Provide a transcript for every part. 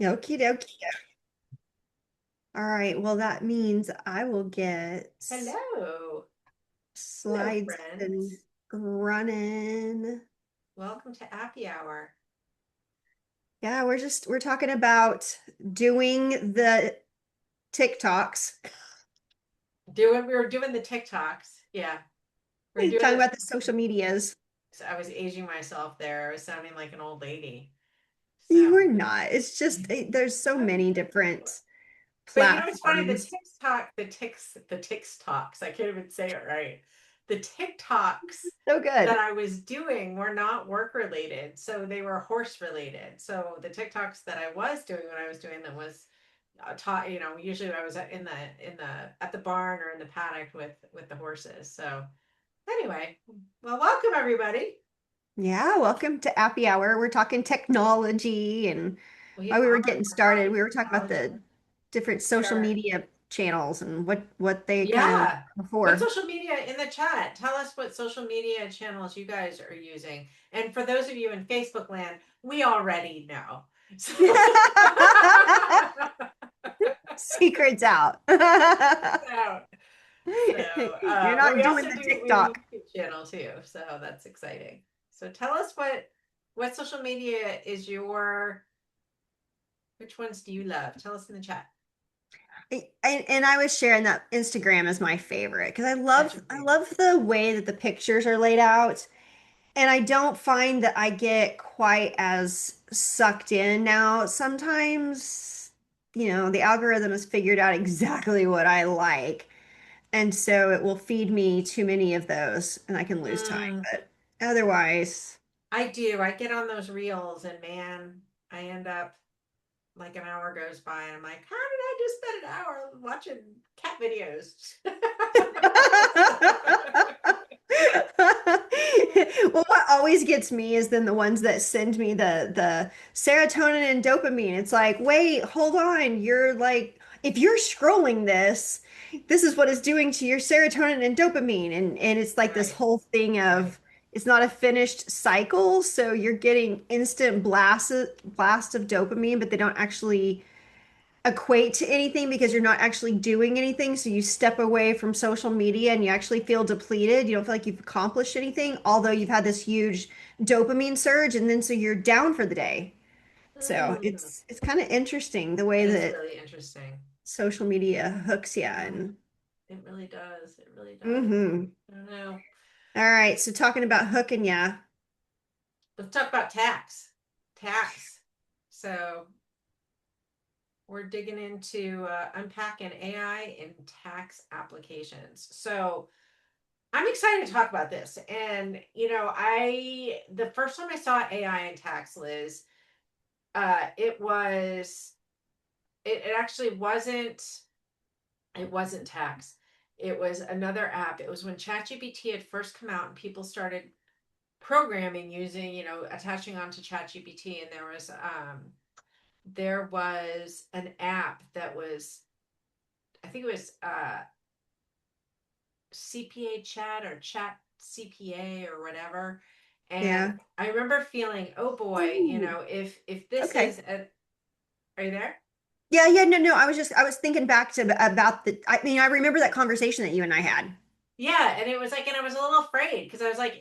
Okie dokie. All right. Well, that means I will get Hello. Hello, slides and friends. running. Welcome to Happy Hour. Yeah, we're talking about doing the TikToks. We were doing the TikToks. Yeah. We are doing Talking the about the social medias. so I was aging myself there. I was sounding like an old lady. You So are not. It's just there's so many different but you know what's funny? platforms. The TikToks, I can't even say it right. The TikToks So that good. I was doing were not work related. So they were horse related. So the TikToks that I was doing when I was doing them was taught, usually I was in the at the barn or in the paddock with the horses. So anyway, well, welcome everybody. Yeah, welcome to Happy Hour. We're talking technology and We while we were are getting we're talking started, we were talking about technology. the different We social are media channels and what they kind of Yeah. Put before. social media in the chat. Tell us what social media channels you guys are using. And for those of you in Facebook land, we already know. So, Secrets out. so, You're but not we doing also the we have a TikTok. YouTube channel too. So that's exciting. So tell us what social media is your which ones do you love? Tell us in the chat. And I was sharing that Instagram is my favorite because I That's love your I favorite. love the way that the pictures are laid out. And I don't find that I get quite as sucked in now. Sometimes, the algorithm has figured out exactly what I like. And so it will feed me too many of those and I can lose time. Mm, But otherwise, I do. I get on those reels and man, I end up like an hour goes by and I'm like, how did I just spend an hour watching cat videos? well, what always gets me is then the ones that send me the serotonin and dopamine. It's like, wait, hold on. You're like, if you're scrolling this, this is what it's doing to your serotonin and dopamine. And it's like this Right, whole thing right. of it's not a finished cycle, so you're getting instant blast of dopamine, but they don't actually equate to anything because you're not actually doing anything. So you step away from social media and you actually feel depleted. You don't feel like you've accomplished anything, although you've had this huge dopamine surge, and then so you're down for the day. So Mm, it's kind of interesting the way it is that really interesting. social media hooks you Oh, and it really does. It really does. mm-hmm. I don't know. All right, so talking about hooking ya. Let's talk about tax. Tax. So we're digging into unpacking AI in tax applications. So I'm excited to talk about this. And the first time I saw AI in tax, Liz, it was it actually wasn't tax. It was another app. It was when ChatGPT had first come out and people started programming using, attaching onto ChatGPT, and there was an app that was, I think it was CPA chat or chat CPA or whatever. And Yeah. I remember feeling, oh boy, Ooh, if this okay. is a, are you there? Yeah, yeah, no. I was thinking back to about I mean, I remember that conversation that you and I had. Yeah, and it was like, and I was a little afraid because I was like,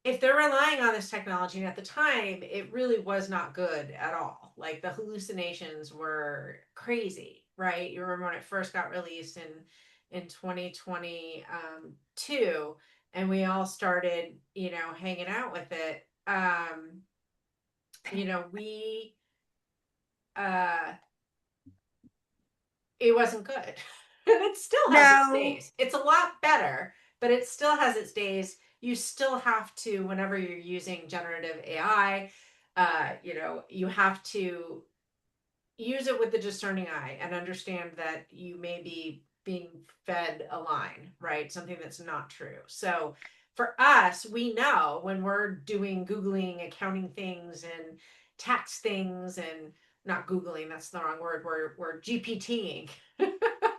if they're relying on this technology, and at the time it really was not good at all. Like the hallucinations were crazy, right? You remember when it first got released in 2020 two, and we all started, hanging out with it. We uh it wasn't good. And it still has its No. days. It's a lot better, but it still has its days. You still have to, whenever you're using generative AI, you have to use it with the discerning eye and understand that you may be being fed a line, right? Something that's not true. So for us, we know when we're doing Googling accounting things and tax things and not Googling, that's the wrong word, we're GPTing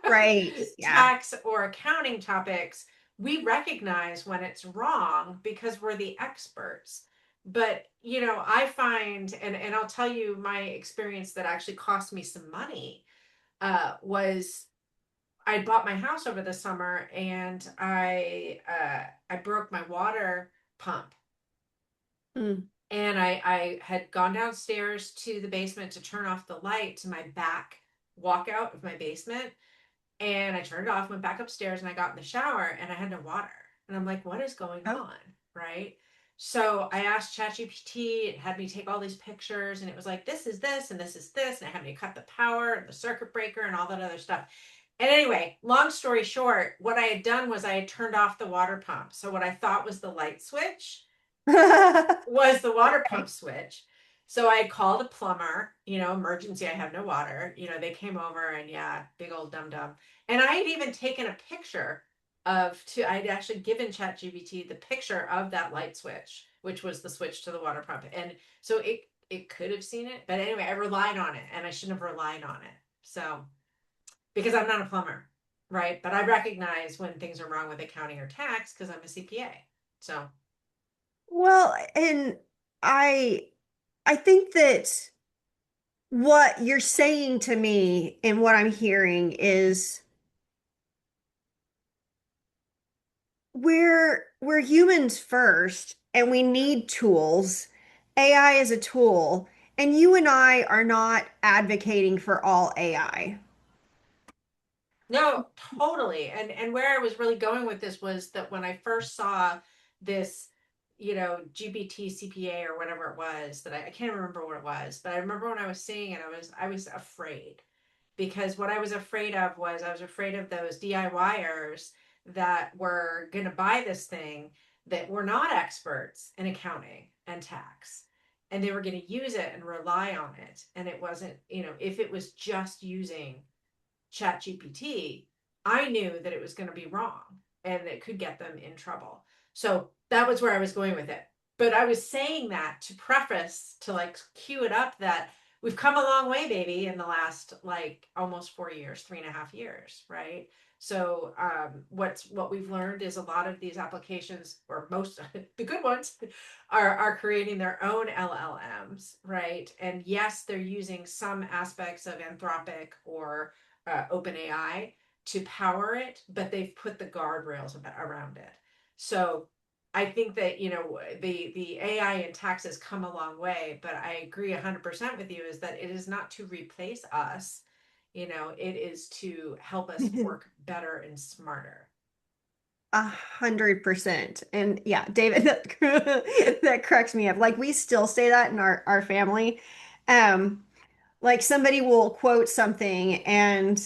Right. Yeah. tax or accounting topics, we recognize when it's wrong because we're the experts. But I find, and I'll tell you my experience that actually cost me some money, was I bought my house over the summer, and I broke my water pump. Mm. And I had gone downstairs to the basement to turn off the light to my back walkout of my basement. And I turned it off, went back upstairs, and I got in the shower and I had no water. And I'm like, what is going Oh. on? Right. So I asked ChatGPT, it had me take all these pictures, and it was like, this is this, and this is this. And it had me cut the power and the circuit breaker and all that other stuff. And anyway, long story short, what I had done was I had turned off the water pump. So what I thought was the light switch was the water pump switch. So I called a plumber, emergency, I have no water. They came over, and yeah, big old dum dum. And I had even taken a picture I'd actually given ChatGPT the picture of that light switch, which was the switch to the water pump. And so it could have seen it, but anyway, I relied on it, and I shouldn't have relied on it. So because I'm not a plumber, right? But I recognize when things are wrong with accounting or tax because I'm a CPA. So Well, and I I think that what you're saying to me and what I'm hearing is we're humans first and we need tools. AI is a tool, and you and I are not advocating for all AI. no, totally. And where I was really going with this was that when I first saw this, GBT CPA or whatever it was, that I can't remember what it was, but I remember when I was seeing it, I was afraid, because what I was afraid of was I was afraid of those DIYers that were going to buy this thing that were not experts in accounting and tax. And they were going to use it and rely on it. And it wasn't, if it was just using ChatGPT, I knew that it was going to be wrong and it could get them in trouble. So that was where I was going with it. But I was saying that to preface, to like cue it up, that we've come a long way, baby, in the last like almost 4 years, 3.5 years, right? So what we've learned is a lot of these applications, or most the good ones, are creating their own LLMs, right? And yes, they're using some aspects of Anthropic or OpenAI to power it, but they've put the guardrails around it. So I think that the AI in tax has come a long way, but I agree 100% with you, is that it is not to replace us. It is to help us work better and smarter. 100%. And yeah, David, that cracks me up. Like we still say that in our family. Like somebody will quote something, and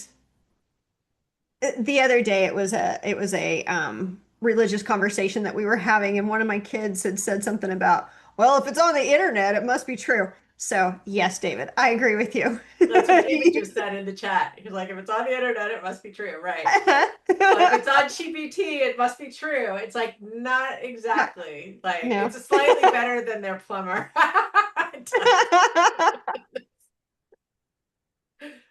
the other day it was a religious conversation that we were having, and one of my kids had said something about, well, if it's on the internet, it must be true. So yes, David, I agree with you. That's what David just said in the chat. He's like, if it's on the internet, it must be true, right? If it's on GPT, it must be true. It's like not exactly. Like No. it's a slightly better than their plumber.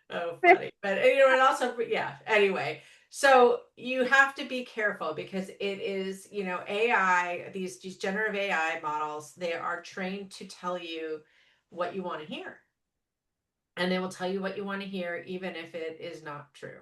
Oh, funny. But and also, yeah. Anyway, so you have to be careful because it is, AI. These generative AI models, they are trained to tell you what you want to hear, and they will tell you what you want to hear, even if it is not true.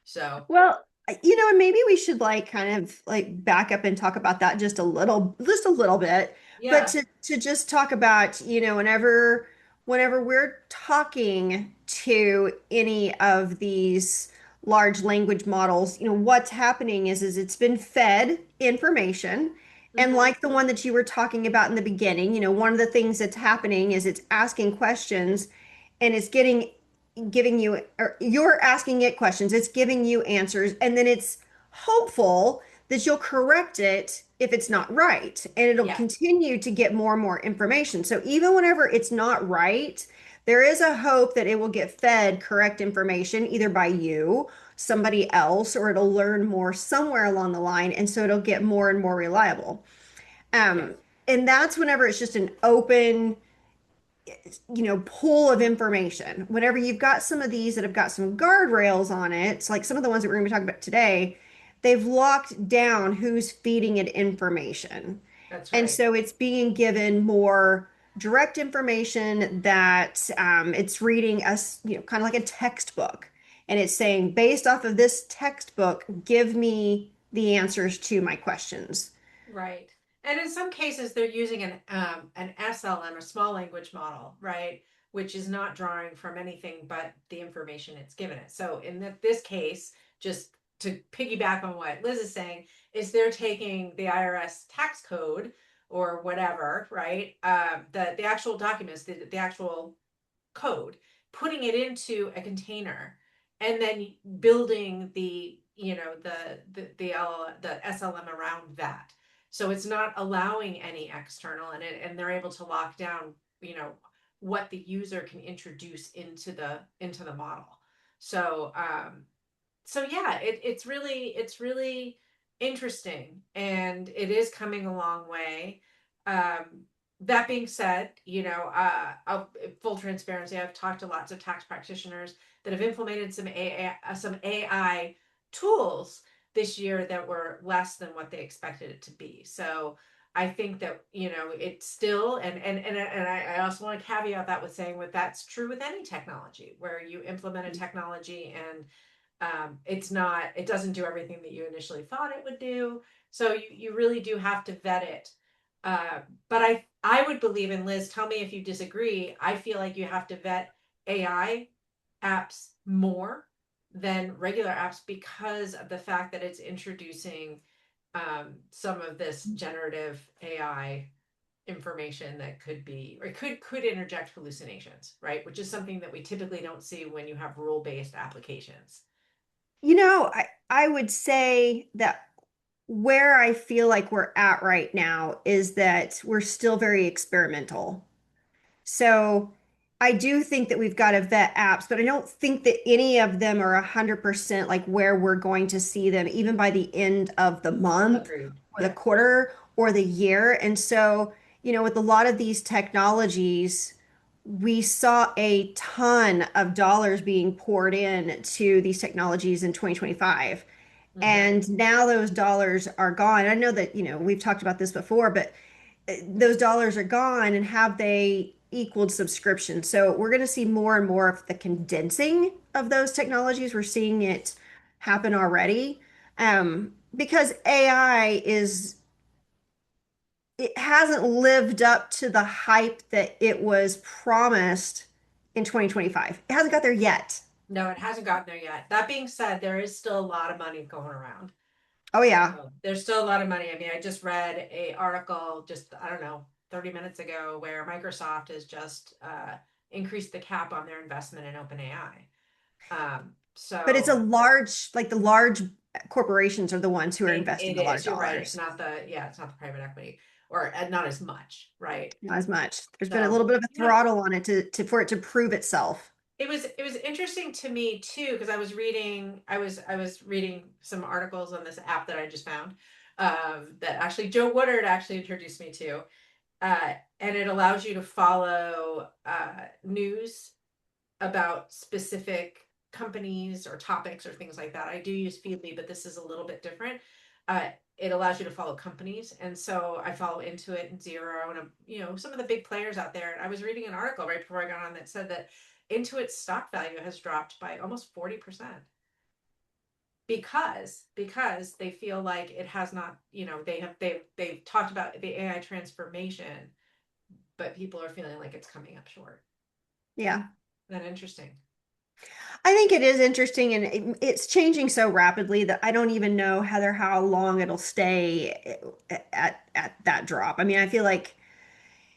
So Well, and maybe we should like kind of like back up and talk about that just a little bit. But yeah. to just talk about, whenever we're talking to any of these large language models, what's happening is it's been fed information. And Mm-hmm. like the one that you were talking about in the beginning, one of the things that's happening is it's asking questions and it's giving you, or you're asking it questions, it's giving you answers, and then it's hopeful that you'll correct it if it's not right, and it'll Yeah. continue to get more and more information. So even whenever it's not right, there is a hope that it will get fed correct information either by you, somebody else, or it'll learn more somewhere along the line, and so it'll get more and more reliable. Yes. um and that's whenever it's just an open, pool of information. Whenever you've got some of these that have got some guardrails on it, like some of the ones that we're going to be talking about today, they've locked down who's feeding it information. That's And right. so it's being given more direct information that it's reading us, kind of like a textbook. And it's saying, based off of this textbook, give me the answers to my questions. Right. And in some cases, they're using an SLM, a small language model, right? Which is not drawing from anything but the information it's given it. So in this case, just to piggyback on what Liz is saying, is they're taking the IRS tax code or whatever, right? The actual documents, the actual code, putting it into a container, and then building the SLM around that. So it's not allowing any external, and they're able to lock down, you know, what the user can introduce into the model. So yeah, it's really interesting, and it is coming a long way. That being said, full transparency, I've talked to lots of tax practitioners that have implemented some AI tools this year that were less than what they expected it to be. So I think that it's still, and I also want to caveat that with saying that that's true with any technology where you implement a technology and it doesn't do everything that you initially thought it would do. So you really do have to vet it. But I would believe, and Liz, tell me if you disagree, I feel like you have to vet AI apps more than regular apps because of the fact that it's introducing some of this generative AI information that could be, or could interject hallucinations, right? Which is something that we typically don't see when you have rule-based applications. I would say that where I feel like we're at right now is that we're still very experimental. So I do think that we've got to vet apps, but I don't think that any of them are 100% like where we're going to see them, even by the end of the month Agreed. or the Yeah. quarter or the year. And so, with a lot of these technologies, we saw a ton of dollars being poured in to these technologies in 2025. Mm-hmm. And now those dollars are gone. I know that, we've talked about this before, but those dollars are gone, and have they equaled subscription? So we're going to see more and more of the condensing of those technologies. We're seeing it happen already, because AI it hasn't lived up to the hype that it was promised in 2025. It hasn't got there yet. No, it hasn't gotten there yet. That being said, there is still a lot of money going around. Oh yeah. So there's still a lot of money. I mean, I just read a article just, I don't know, 30 minutes ago where Microsoft has just increased the cap on their investment in OpenAI. But it's a So large, like the large corporations are the ones who are it investing a lot of is. You're right. It's dollars. not it's not the private equity, or not as much, right? Not as much. There's been a So little bit of a you know, throttle on it for it to prove itself. it was interesting to me too because I was reading some articles on this app that I just found, that actually Joe Woodard actually introduced me to, and it allows you to follow news about specific companies or topics or things like that. I do use Feedly, but this is a little bit different. It allows you to follow companies, and so I follow Intuit and Zero and some of the big players out there. And I was reading an article right before I got on that said that Intuit's stock value has dropped by almost 40% because they feel like it has not. They've talked about the AI transformation, but people are feeling like it's coming up short. Yeah. Isn't that interesting? I think it is interesting, and it's changing so rapidly that I don't even know, Heather, how long it'll stay at that drop. I mean, I feel like,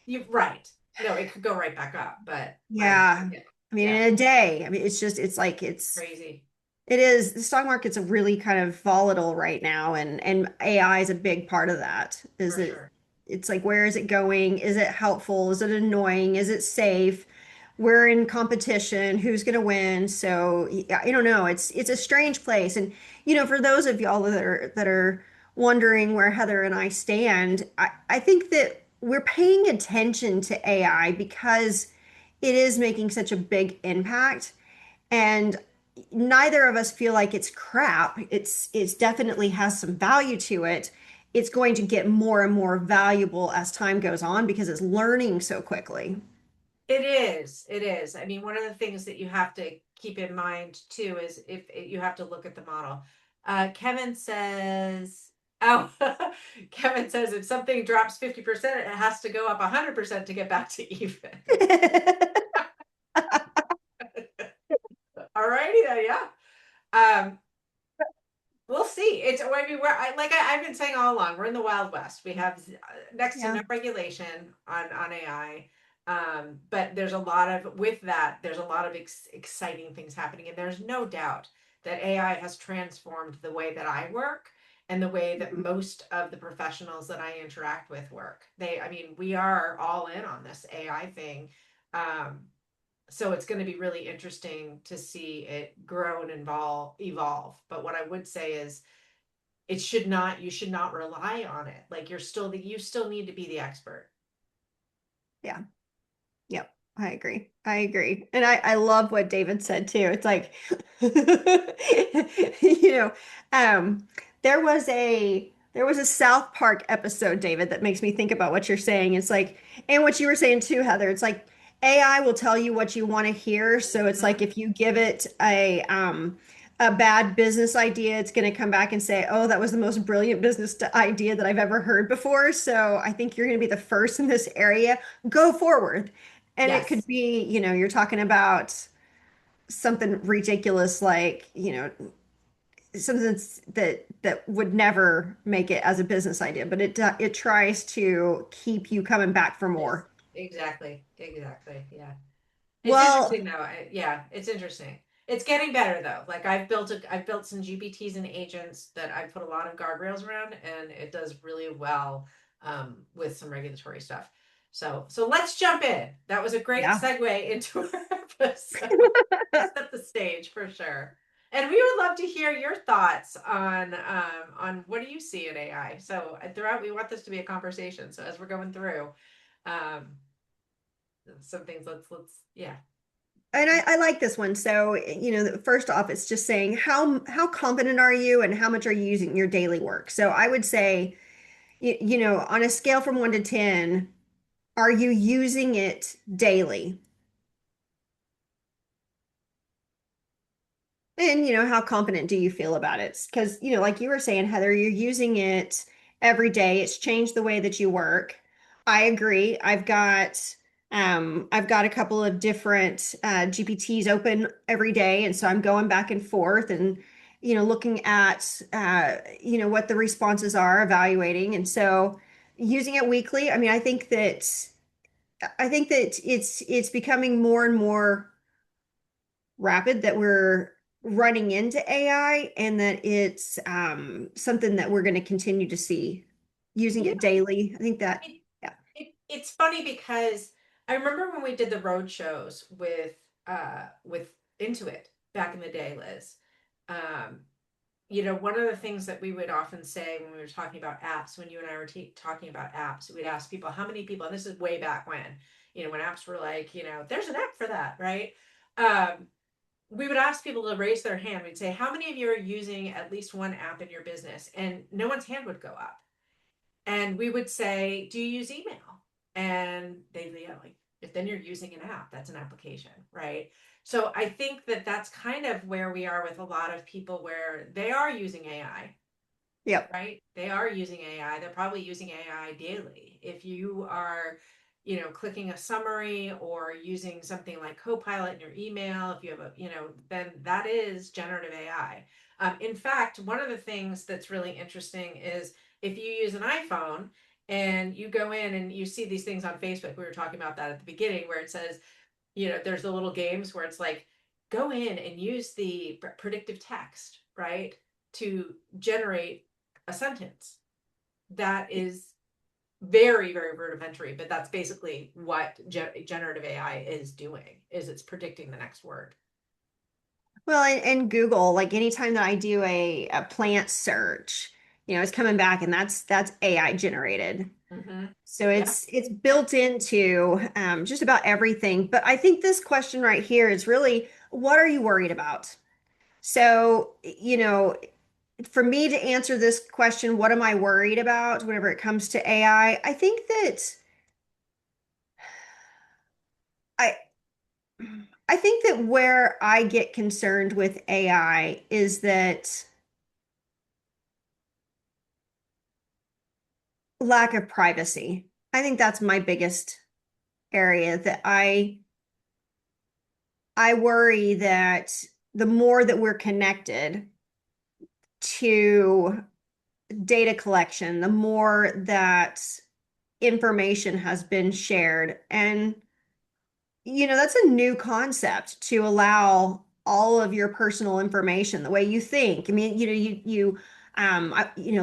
You're right. No, it could go right back up, but yeah, yeah, I mean, yeah, in a day, I mean, it's like crazy it is. The stock market's a really kind of volatile right now, and AI is a big part of that. Is for it? sure. It's like, where is it going? Is it helpful? Is it annoying? Is it safe? We're in competition. Who's going to win? So yeah, I don't know. It's a strange place, and for those of y'all that are wondering where Heather and I stand, I think that we're paying attention to AI because it is making such a big impact. And neither of us feel like it's crap. It's definitely has some value to it. it's going to get more and more valuable as time goes on because it's learning so quickly. It is. It is. I mean, one of the things that you have to keep in mind too is if you have to look at the model. Kevin says, oh, Kevin says if something drops 50%, it has to go up 100% to get back to even. All righty then, yeah. Um, We'll see. It's, I mean, I've been saying all along, we're in the Wild West. We have next to no Yeah. regulation on AI. But there's a lot of, with that, there's a lot of exciting things happening. And there's no doubt that AI has transformed the way that I work and the way that Mhm. most of the professionals that I interact with work. I mean, we are all in on this AI thing. Um, so it's going to be really interesting to see it grow and evolve. But what I would say is it should not, you should not rely on it. Like you still need to be the expert. Yeah. Yep, I agree. I agree. And I love what David said too. It's like, you know, um, there was a South Park episode, David, that makes me think about what you're saying. It's like, and what you were saying too, Heather. It's like AI will tell you what you want to hear. So it's like Mm-hmm. if you give it a bad business idea, it's going to come back and say, "Oh, that was the most brilliant business idea that I've ever heard before." So I think you're going to be the first in this area. Go forward. And it could Yes. be, you're talking about something ridiculous like, something that would never make it as a business idea, but it tries to keep you coming back for Yes. more. Exactly. Exactly. Yeah. It's Well, interesting though. Yeah, it's interesting. It's getting better though. Like I've built some GPTs and agents that I put a lot of guardrails around, and it does really well with some regulatory stuff. So let's jump in. That was a great yeah. segue into our episode. Set the stage for sure. And we would love to hear your thoughts on what do you see in AI. So throughout, we want this to be a conversation. So as we're going through, um, some things, let's yeah. And I like this one. So, first off, it's just saying how competent are you and how much are you using in your daily work? So I would say, on a scale from 1 to 10, are you using it daily? And how confident do you feel about it? Because, like you were saying, Heather, you're using it every day. It's changed the way that you work. I agree. I've got a couple of different GPTs open every day, and so I'm going back and forth and looking at what the responses are, evaluating, and so using it weekly. I mean, I think that it's becoming more and more rapid that we're running into AI and that it's something that we're going to continue to see using Yeah, it daily. I think that, it, yeah, it's funny because I remember when we did the road shows with Intuit back in the day, Liz. Um, one of the things that we would often say when we were talking about apps, when you and I were talking about apps, we'd ask people how many people, and this is way back when, when apps were like, there's an app for that, right? Um, we would ask people to raise their hand. We'd say, how many of you are using at least one app in your business? And no one's hand would go up. And we would say, do you use email? And they'd be like, if then you're using an app, that's an application, right? So I think that that's kind of where we are with a lot of people where they are using AI, yep, right? They are using AI. They're probably using AI daily. If you are, clicking a summary or using something like Copilot in your email, if you have then that is generative AI. In fact, one of the things that's really interesting is if you use an iPhone and you go in and you see these things on Facebook, we were talking about that at the beginning, where it says, there's the little games where it's like, go in and use the predictive text, right? To generate a sentence that is very, very rudimentary, but that's basically what generative AI is doing, is it's predicting the next word. well, and Google, like anytime that I do a plant search, it's coming back and that's AI generated. Mm-hmm. So Yeah. it's built into just about everything. But I think this question right here is really, what are you worried about? So, for me to answer this question, what am I worried about whenever it comes to AI? I think that I I think that where I get concerned with AI is that lack of privacy. I think that's my biggest area that I worry that the more that we're connected to data collection, the more that information has been shared. And, that's a new concept to allow all of your personal information, the way you think. I mean,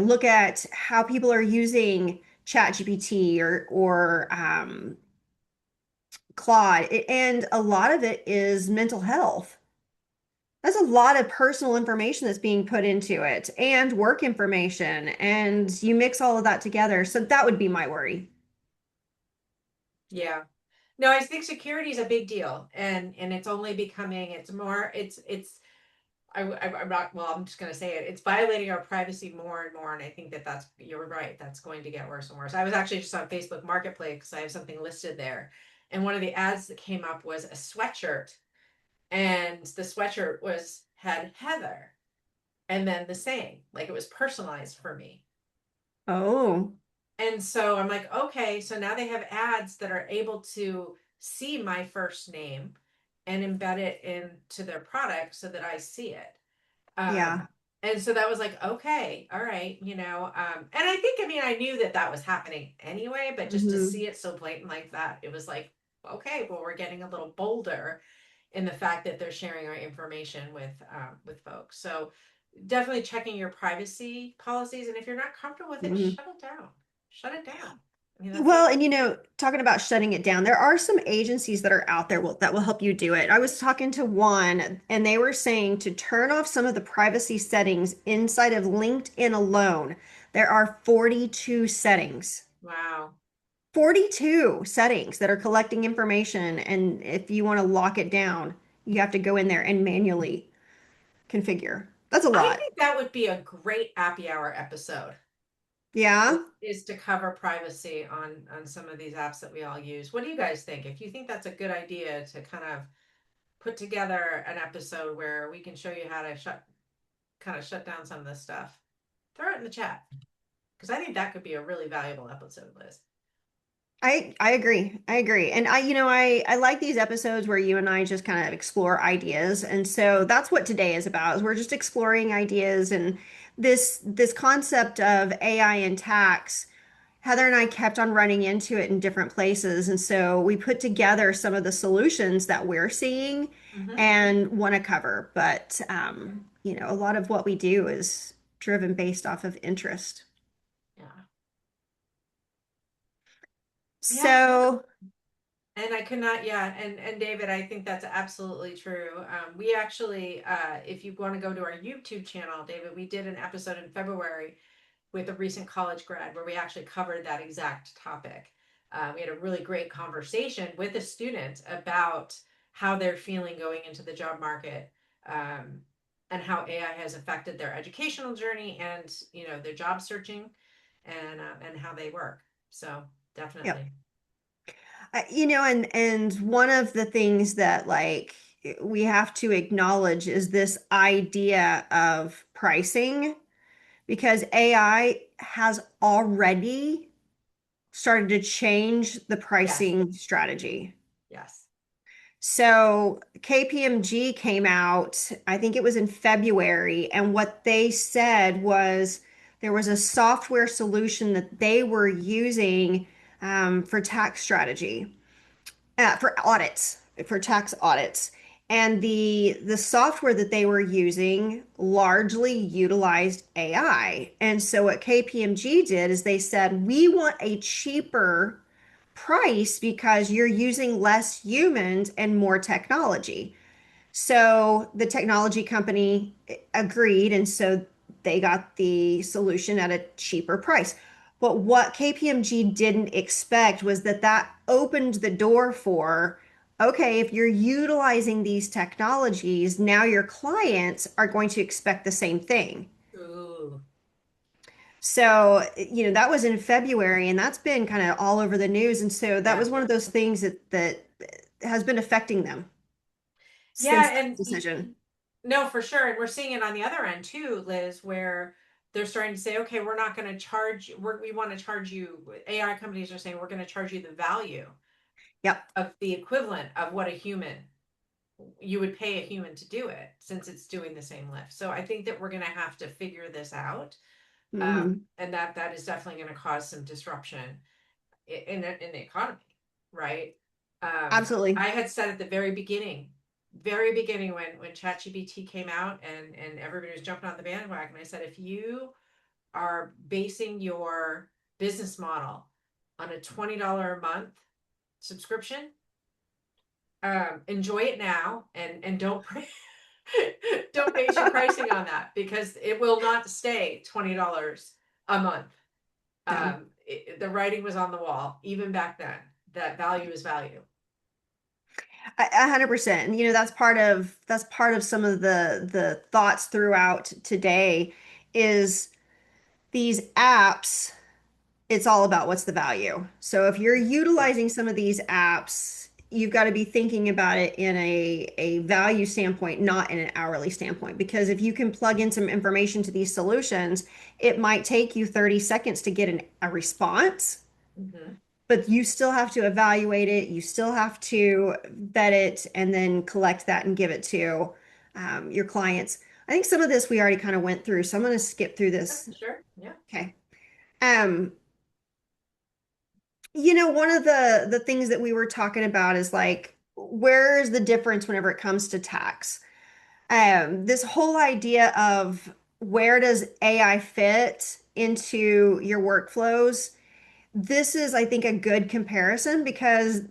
look at how people are using ChatGPT or Claude, and a lot of it is mental health. That's a lot of personal information that's being put into it and work information, and you mix all of that together. So that would be my worry. Yeah. No, I think security is a big deal, and it's only becoming. It's more. It's. I'm not. Well, I'm just going to say it. It's violating our privacy more and more, and I think that's. You're right. That's going to get worse and worse. I was actually just on Facebook Marketplace because I have something listed there, and one of the ads that came up was a sweatshirt, and the sweatshirt was had Heather, and then the saying, like it was personalized for me. Oh, And so I'm like, okay, so now they have ads that are able to see my first name and embed it into their product so that I see it. yeah. And so that was like, okay, all right, and I think, I mean, I knew that that was happening anyway, but just to Hmm. see it so blatant like that, it was like, okay, well, we're getting a little bolder in the fact that they're sharing our information with folks. So definitely checking your privacy policies, and if you're not comfortable with it, Hmm. shut it down. Shut it down. I mean, that's Well, it. and talking about shutting it down, there are some agencies that are out there that will help you do it. I was talking to one, and they were saying to turn off some of the privacy settings inside of LinkedIn alone. There are 42 settings. Wow. 42 settings that are collecting information. And if you want to lock it down, you have to go in there and manually configure. That's a I lot. think that would be a great happy hour episode. Yeah. Is to cover privacy on some of these apps that we all use. What do you guys think? If you think that's a good idea to kind of put together an episode where we can show you how to shut down some of this stuff, throw it in the chat because I think that could be a really valuable episode, Liz. I agree. I agree. And I like these episodes where you and I just kind of explore ideas. And so that's what today is about, is we're just exploring ideas and this concept of AI and tax. Heather and I kept on running into it in different places. And so we put together some of the solutions that we're seeing Mm-hmm. and want to cover. But a lot of what we do is driven based off of interest. Yeah. Yeah. So And I could not, yeah, and David, I think that's absolutely true. We actually, if you want to go to our YouTube channel, David, we did an episode in February with a recent college grad where we actually covered that exact topic. We had a really great conversation with a student about how they're feeling going into the job market, um, and how AI has affected their educational journey and their job searching, and how they work. So yeah. definitely, And one of the things that we have to acknowledge is this idea of pricing, because AI has already started to change the yes, pricing strategy. yes. So KPMG came out, I think it was in February, and what they said was there was a software solution that they were using for tax strategy, for audits, for tax audits. And the software that they were using largely utilized AI. And so what KPMG did is they said, we want a cheaper price because you're using less humans and more technology. So the technology company agreed, and so they got the solution at a cheaper price. But what KPMG didn't expect was that that opened the door for, okay, if you're utilizing these technologies, now your clients are going to expect the same thing. So, that was in February and that's been kind of all over the news. And so that Yeah. was one of those things that has been affecting them since Yeah, that and decision. no, for sure. And we're seeing it on the other end too, Liz, where they're starting to say, okay, we're not going to charge, we want to charge you. AI companies are saying we're going to charge you the value Yep. of the equivalent of what a human, you would pay a human to do it since it's doing the same lift. So I think that we're going to have to figure this out. Hmm. And that is definitely going to cause some disruption in the economy, right? Absolutely. I had said at the very beginning when ChatGPT came out and everybody was jumping on the bandwagon, I said if you are basing your business model on a $20 a month subscription, enjoy it now and don't base your pricing on that because it will not stay $20 a month. No. The writing was on the wall even back then that value is value. 100%. And that's part of some of the thoughts throughout today is these apps, it's all about what's the value. So if you're Yeah. utilizing some of these apps, you've got to be thinking about it in a value standpoint, not in an hourly standpoint. Because if you can plug in some information to these solutions, it might take you 30 seconds to get a response, Mm-hmm. but you still have to evaluate it. You still have to vet it and then collect that and give it to your clients. I think some of this we already kind of went through, so I'm going to skip through Yeah, this. sure. Yeah. Okay. Um, one of the things that we were talking about is like, where's the difference whenever it comes to tax? This whole idea of where does AI fit into your workflows? This is, I think, a good comparison because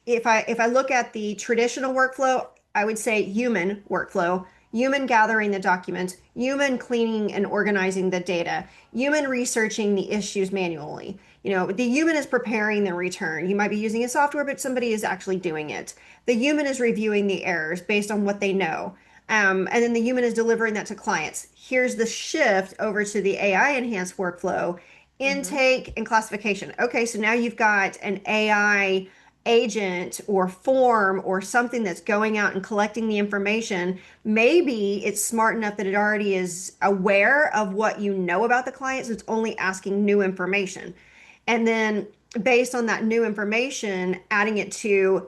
if I look at the traditional workflow, I would say human workflow, human gathering the documents, human cleaning and organizing the data, human researching the issues manually. The human is preparing the return. You might be using a software, but somebody is actually doing it. The human is reviewing the errors based on what they know. And then the human is delivering that to clients. Here's the shift over to the AI enhanced workflow, Mm-hmm. intake and classification. Okay, so now you've got an AI agent or form or something that's going out and collecting the information. Maybe it's smart enough that it already is aware of what you know about the client, so it's only asking new information. And then based on that new information, adding it to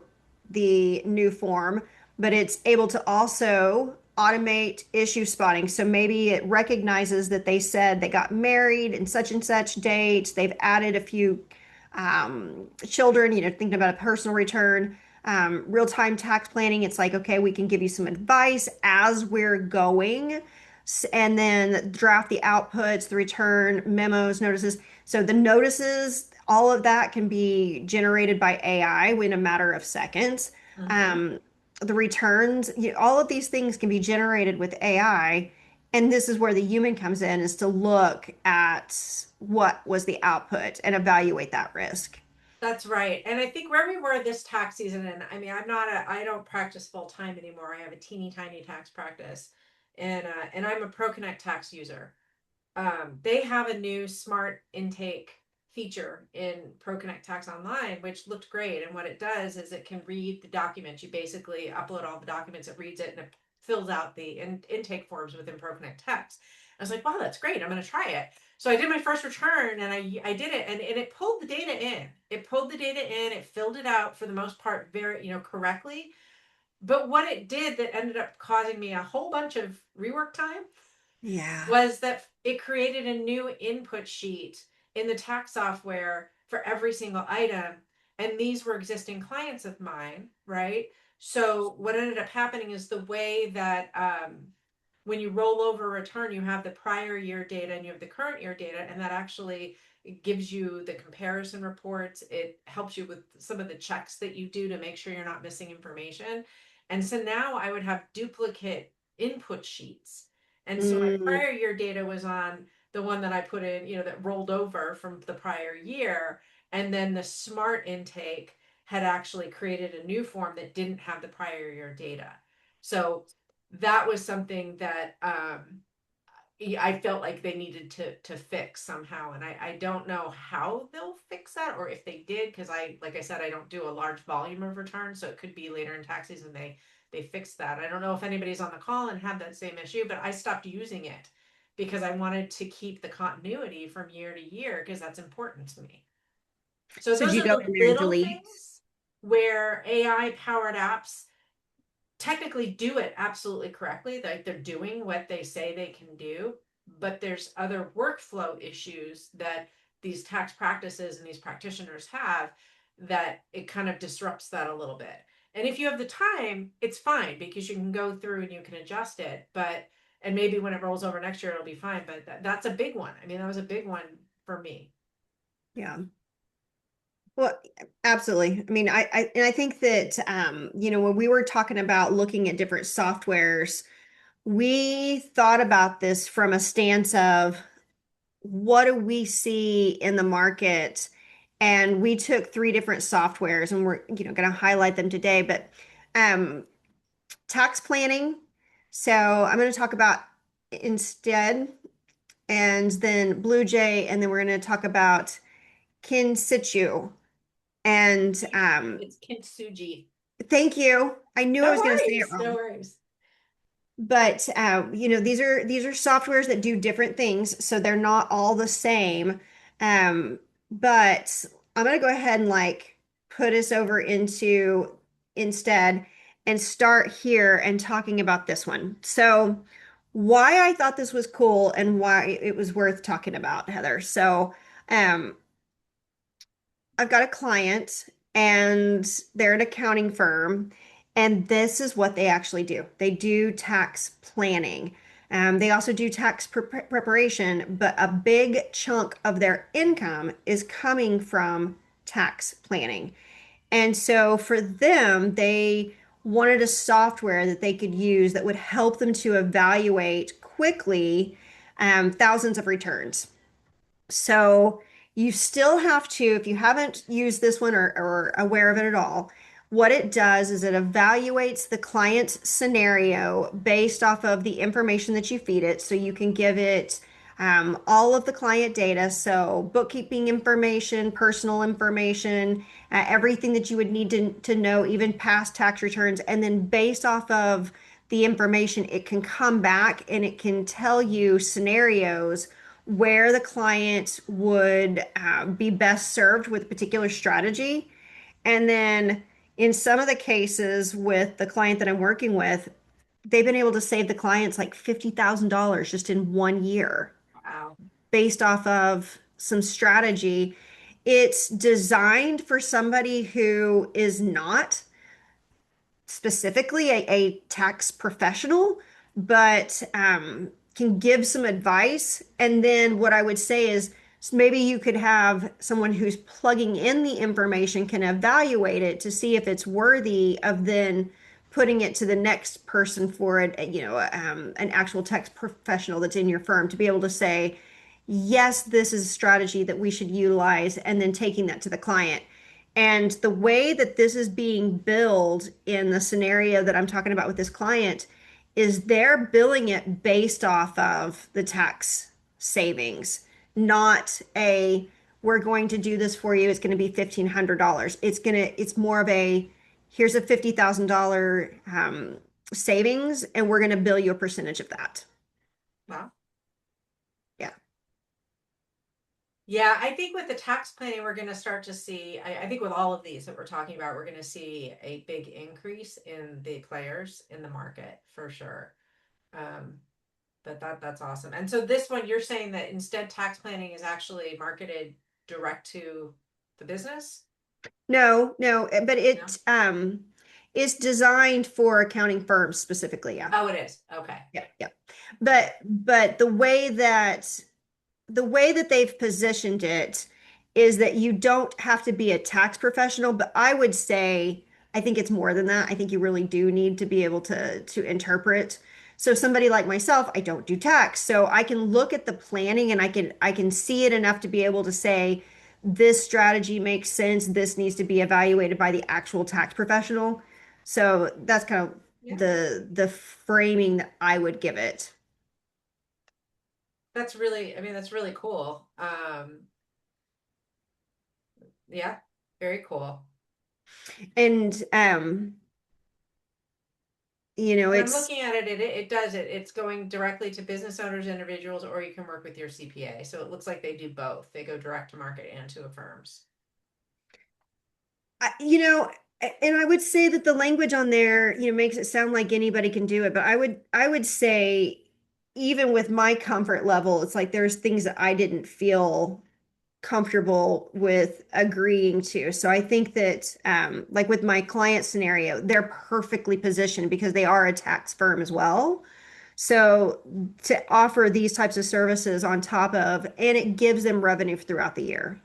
the new form, but it's able to also automate issue spotting. So maybe it recognizes that they said they got married and such dates. They've added a few children, thinking about a personal return, real-time tax planning. It's like, okay, we can give you some advice as we're going, and then draft the outputs, the return memos, notices. So the notices, all of that can be generated by AI in a matter of seconds. Mm-hmm. Um, the returns, all of these things can be generated with AI. And this is where the human comes in, is to look at what was the output and evaluate that risk. That's right. And I think where we were this tax season, and I mean, I don't practice full time anymore. I have a teeny tiny tax practice, and I'm a ProConnect tax user. They have a new smart intake feature in ProConnect Tax Online, which looked great. And what it does is it can read the documents. You basically upload all the documents, it reads it, and it fills out the intake forms within ProConnect Tax. I was like, wow, that's great. I'm going to try it. So I did my first return and I did it and it pulled the data in. It pulled the data in, it filled it out for the most part very, correctly. But what it did that ended up causing me a whole bunch of rework time Yeah. was that it created a new input sheet in the tax software for every single item. And these were existing clients of mine, right? So what ended up happening is the way that when you roll over a return, you have the prior year data and you have the current year data, and that actually gives you the comparison reports. It helps you with some of the checks that you do to make sure you're not missing information. And so now I would have duplicate input sheets, and so my Mm, prior year data was on the one that I put in, that rolled over from the prior year. And then the smart intake had actually created a new form that didn't have the prior year data. So that was something that I felt like they needed to fix somehow, and I don't know how they'll fix that or if they did, because I, like I said, I don't do a large volume of returns, so it could be later in tax season they fixed that. I don't know if anybody's on the call and had that same issue, but I stopped using it because I wanted to keep the continuity from year to year because that's important to me. So So do those you are go the in there and little delete? things where AI powered apps technically do it absolutely correctly, like they're doing what they say they can do, but there's other workflow issues that these tax practices and these practitioners have that it kind of disrupts that a little bit. And if you have the time, it's fine because you can go through and you can adjust it, but and maybe when it rolls over next year it'll be fine, but that's a big one. I mean, that was a big one for me. Yeah. Well, absolutely. I mean, and I think that when we were talking about looking at different softwares, we thought about this from a stance of what do we see in the market? And we took three different softwares and we're, going to highlight them today, but um tax planning. So I'm going to talk about instead and then Blue Jay, and then we're going to talk about Kin Situ. And It's kintsugi. thank you. I knew I No was going to say it worries, no wrong. worries. But these are softwares that do different things, so they're not all the same. But I'm gonna go ahead and like put us over into instead and start here and talking about this one. So why I thought this was cool and why it was worth talking about, Heather. So um I've got a client and they're an accounting firm, and this is what they actually do. They do tax planning. They also do tax preparation, but a big chunk of their income is coming from tax planning. And so for them, they wanted a software that they could use that would help them to evaluate quickly thousands of returns. So you still have to, if you haven't used this one or aware of it at all, what it does is it evaluates the client's scenario based off of the information that you feed it. So you can give it all of the client data, so bookkeeping information, personal information, everything that you would need to know, even past tax returns. And then based off of the information, it can come back and it can tell you scenarios where the client would be best served with a particular strategy. And then in some of the cases with the client that I'm working with, they've been able to save the clients like $50,000 just in 1 year Wow. based off of some strategy. It's designed for somebody who is not specifically a tax professional, but can give some advice. And then what I would say is maybe you could have someone who's plugging in the information can evaluate it to see if it's worthy of then putting it to the next person for it, an actual tax professional that's in your firm to be able to say, yes, this is a strategy that we should utilize, and then taking that to the client. And the way that this is being billed in the scenario that I'm talking about with this client is they're billing it based off of the tax savings, not we're going to do this for you. It's going to be $1,500. It's more of here's a $50,000 savings, and we're going to bill you a percentage of that. Wow. Yeah. Yeah, I think with the tax planning, we're going to start to see, I think with all of these that we're talking about, we're going to see a big increase in the players in the market for sure. Um, that's awesome. And so this one, you're saying that instead tax planning is actually marketed direct to the business? No, no, but No? it is designed for accounting firms specifically. Yeah. Oh, it is. Okay. Yeah, yeah. Okay. But the way that they've positioned it is that you don't have to be a tax professional, but I would say I think it's more than that. I think you really do need to be able to interpret. So somebody like myself, I don't do tax, so I can look at the planning and I can see it enough to be able to say this strategy makes sense. This needs to be evaluated by the actual tax professional. So that's kind of Yeah. the framing that I would give it. That's really, I mean, that's really cool. Yeah, very cool. And And I'm it's looking at it, it does it. It's going directly to business owners, individuals, or you can work with your CPA. So it looks like they do both. They go direct to market and to firms. you know, and I would say that the language on there, makes it sound like anybody can do it, but I would say even with my comfort level, it's like there's things that I didn't feel comfortable with agreeing to. So I think that, like with my client scenario, they're perfectly positioned because they are a tax firm as well. So to offer these types of services on top of, and it gives them revenue throughout the year.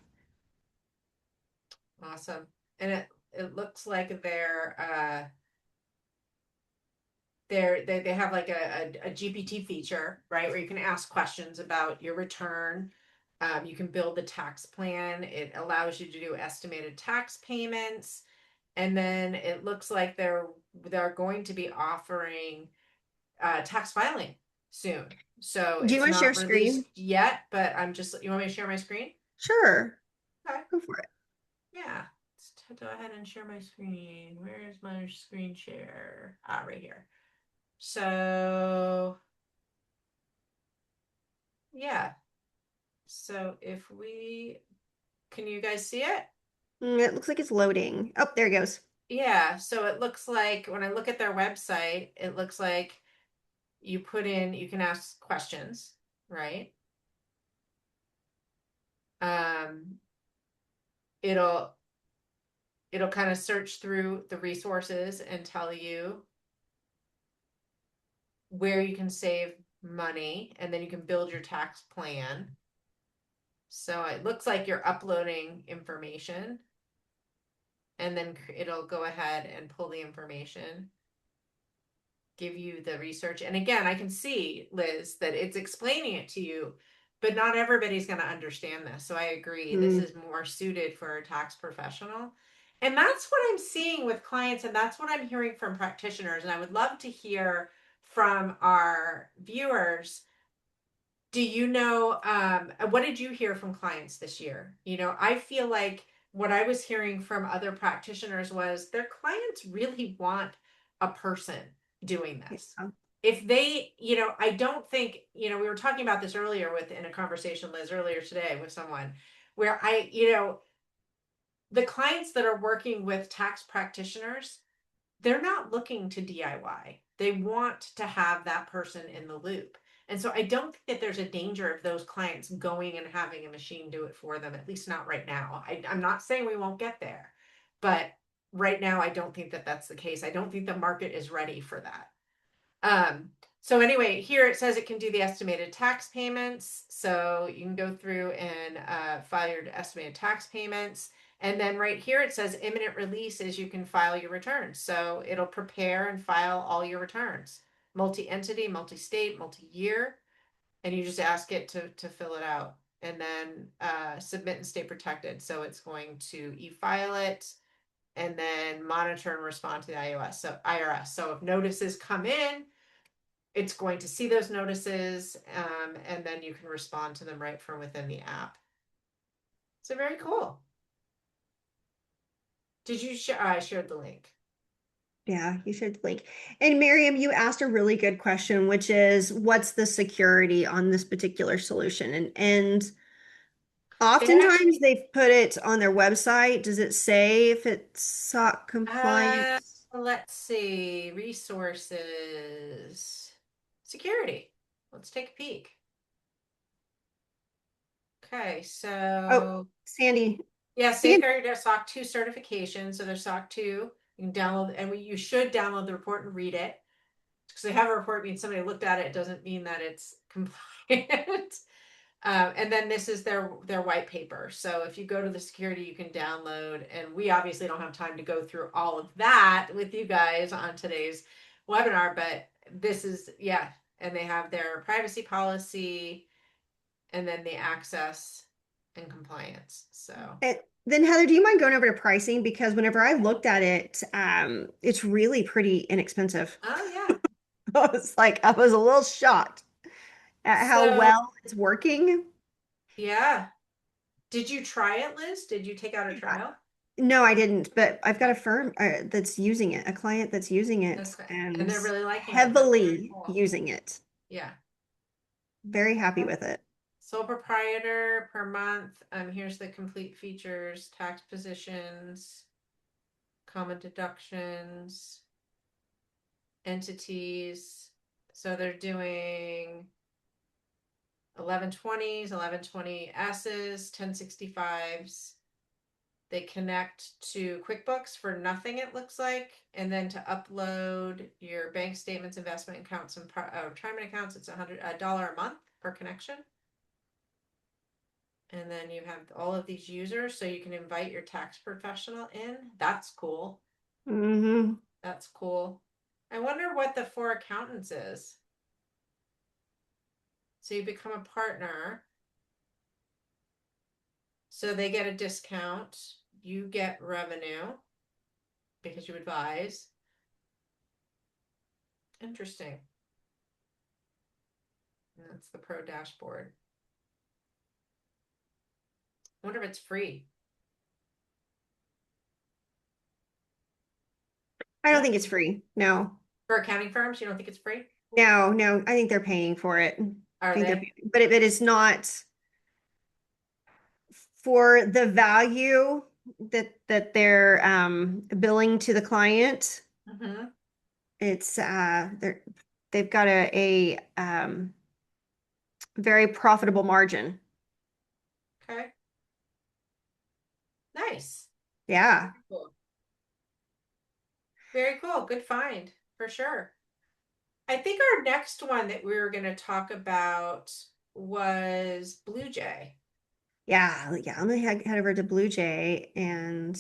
Awesome. And it looks like they have like a GPT feature, right, where you can ask questions about your return. You can build a tax plan. It allows you to do estimated tax payments, and then it looks like they're going to be offering tax filing soon. So Do you it's want to share not screen? released yet, but you want me to share my screen? Sure. Okay. Go for it. Yeah. Let's go ahead and share my screen. Where is my screen share? Ah, right here. So yeah. So if we, can you guys see it? It looks like it's loading. Oh, there it goes. Yeah. So it looks like when I look at their website, it looks like you can ask questions, right? Um, it'll it'll kind of search through the resources and tell you where you can save money, and then you can build your tax plan. So it looks like you're uploading information, and then it'll go ahead and pull the information, give you the research. And again, I can see, Liz, that it's explaining it to you, but not everybody's going to understand this. So I agree. This Hmm. is more suited for a tax professional. And that's what I'm seeing with clients, and that's what I'm hearing from practitioners. And I would love to hear from our viewers. Do you know, what did you hear from clients this year? I feel like what I was hearing from other practitioners was their clients really want a person doing this. Yeah. If they, I don't think, we were talking about this earlier with in a conversation, Liz, earlier today with someone where the clients that are working with tax practitioners, they're not looking to DIY. They want to have that person in the loop. And so I don't think that there's a danger of those clients going and having a machine do it for them, at least not right now. I'm not saying we won't get there, but right now I don't think that that's the case. I don't think the market is ready for that. Um, so anyway, here it says it can do the estimated tax payments. So you can go through and file your estimated tax payments. And then right here it says imminent release is you can file your returns. So it'll prepare and file all your returns, multi-entity, multi-state, multi-year, and you just ask it to fill it out. And then submit and stay protected. So it's going to e-file it and then monitor and respond to the IRS. So if notices come in, it's going to see those notices, and then you can respond to them right from within the app. So very cool. Did you share? I shared the link. Yeah, you shared the link. And Miriam, you asked a really good question, which is what's the security on this particular solution? And They oftentimes actually, they've put it on their website. Does it say if it's SOC uh, compliance? let's see, resources, security. Let's take a peek. Okay, Oh, so Sandy, yeah, Sandy, Safeguard your SOC 2 certification. So there's SOC 2. You can download, and you should download the report and read it. Because they have a report means somebody looked at it, it doesn't mean that it's compliant. And then this is their white paper. So if you go to the security, you can download. And we obviously don't have time to go through all of that with you guys on today's webinar, but this is, yeah. And they have their privacy policy and then the access and compliance. So, then Heather, do you mind going over to pricing? Because whenever I looked at it, it's really pretty inexpensive. oh yeah. I was a little shocked. at how So, well it's working. yeah. Did you try it, Liz? Did you take out a I- trial? No, I didn't, but I've got a firm that's using it, a client that's using it Okay. And and they're really liking it. That's very heavily cool. using it. Yeah. Very happy with it. Sole proprietor per month. Here's the complete features, tax positions, common deductions, entities. So they're doing 1120s, 1120s, 1065s. They connect to QuickBooks for nothing, it looks like. And then to upload your bank statements, investment accounts, and retirement accounts, it's $100 a month per connection. And then you have all of these users, so you can invite your tax professional in. That's cool. Hmm. That's cool. I wonder what the for accountants is. So you become a partner, so they get a discount. You get revenue because you advise. Interesting. And that's the pro dashboard. I wonder if it's free. I don't No? think it's free. No, For accounting firms, you don't think it's free? no, no. I think they're paying for it. I Are think they're they? paying, but it is not for the value that they're billing to the client. Mm-hmm. It's they've got very profitable margin. Okay. Nice. Yeah. Very cool. Very cool. Good find for sure. I think our next one that we were going to talk about was Blue Jay. Yeah, yeah. I'm gonna head over to Blue Jay and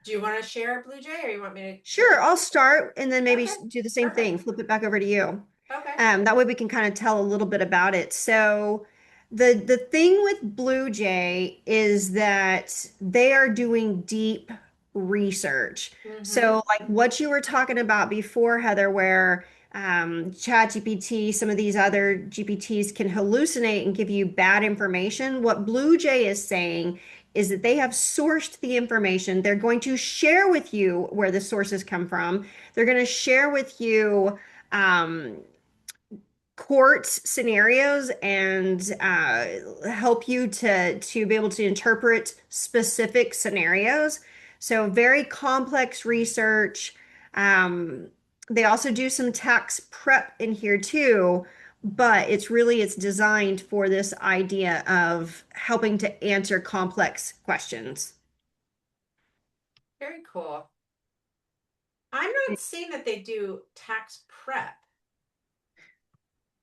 Do you want to share Blue Jay or you want me to take sure, it? I'll start and then maybe Okay. do the same thing, Perfect. flip it back over to you. Okay. That way we can kind of tell a little bit about it. So the thing with Blue Jay is that they are doing deep research. Mm-hmm. So like what you were talking about before, Heather, where ChatGPT, some of these other GPTs can hallucinate and give you bad information. What Blue Jay is saying is that they have sourced the information. They're going to share with you where the sources come from. They're going to share with you um, court scenarios and help you to be able to interpret specific scenarios. So very complex research. Um, they also do some tax prep in here too, but it's designed for this idea of helping to answer complex questions. Very cool. I'm not seeing that they do tax prep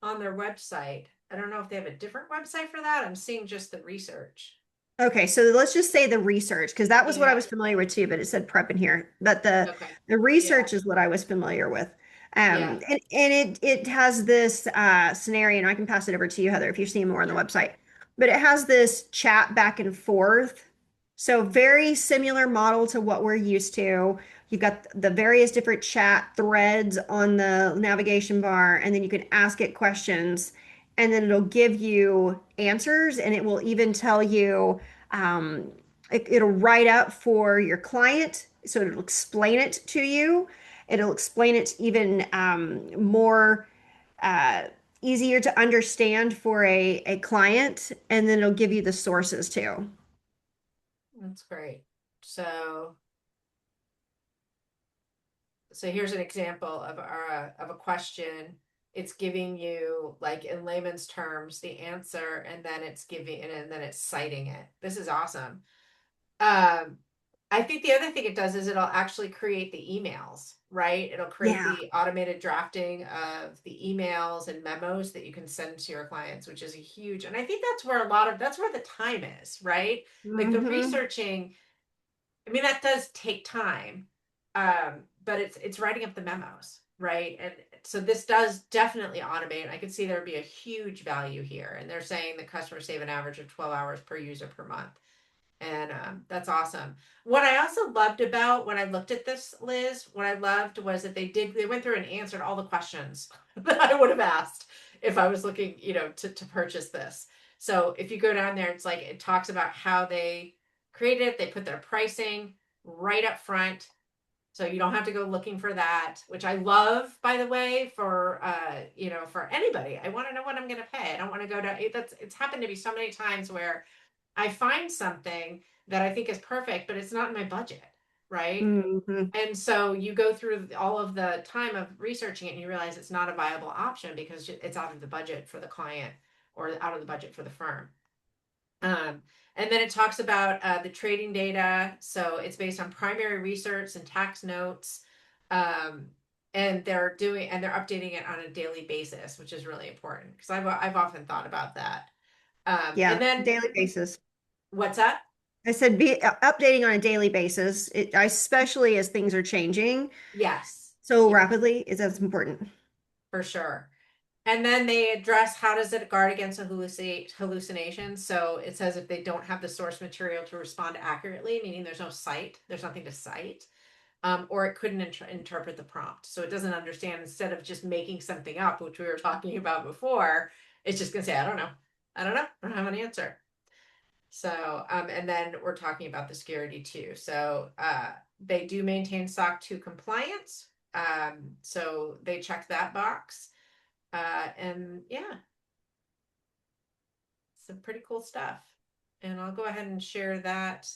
on their website. I don't know if they have a different website for that. I'm seeing just the research. Okay, so let's just say the research, because that was what I Yeah. was familiar with too, but it said prep in here. But Okay. the Yeah. research is what I was familiar with. Yeah. And it has this scenario, and I can pass it over to you, Heather, if you're seeing more on the Sure. website. But it has this chat back and forth. So very similar model to what we're used to. You've got the various different chat threads on the navigation bar, and then you can ask it questions, and then it'll give you answers, and it will even tell you um, it'll write up for your client, so it'll explain it to you. It'll explain it even more uh, easier to understand for a client, and then it'll give you the sources too. That's great. So so here's an example of a question. It's giving you like in layman's terms the answer and then it's giving and then it's citing it. This is awesome. Um, I think the other thing it does is it'll actually create the emails, right? It'll create Yeah. the automated drafting of the emails and memos that you can send to your clients, which is a huge, and I think that's where that's where the time is, right? Like the Hmm. researching, I mean, that does take time. But it's writing up the memos, right? And so this does definitely automate. I could see there'd be a huge value here. And they're saying the customers save an average of 12 hours per user per month. And that's awesome. What I also loved about when I looked at this, Liz, what I loved was that they went through and answered all the questions that I would have asked. if I was looking, to purchase this. So if you go down there, it's like it talks about how they created it. They put their pricing right up front. So you don't have to go looking for that, which I love, by the way, for anybody. I want to know what I'm going to pay. I don't want to go to that's it's happened to me so many times where I find something that I think is perfect, but it's not in my budget, right? Hmm. And so you go through all of the time of researching it and you realize it's not a viable option because it's out of the budget for the client or out of the budget for the firm. Um, and then it talks about the trading data. So it's based on primary research and tax notes. Um, and they're updating it on a daily basis, which is really important because I've often thought about that. And Yeah, then daily basis. what's that? I said be updating on a daily basis, especially as things are changing Yes. so Yeah, rapidly, is that's important. for sure. And then they address how does it guard against hallucinations. So it says if they don't have the source material to respond accurately, meaning there's nothing to cite, or it couldn't interpret the prompt. So it doesn't understand instead of just making something up, which we were talking about before, it's just going to say, I don't know. I don't know. I don't have an answer. So, and then we're talking about the security too. So, they do maintain SOC 2 compliance. So they check that box. And yeah, some pretty cool stuff. And I'll go ahead and share that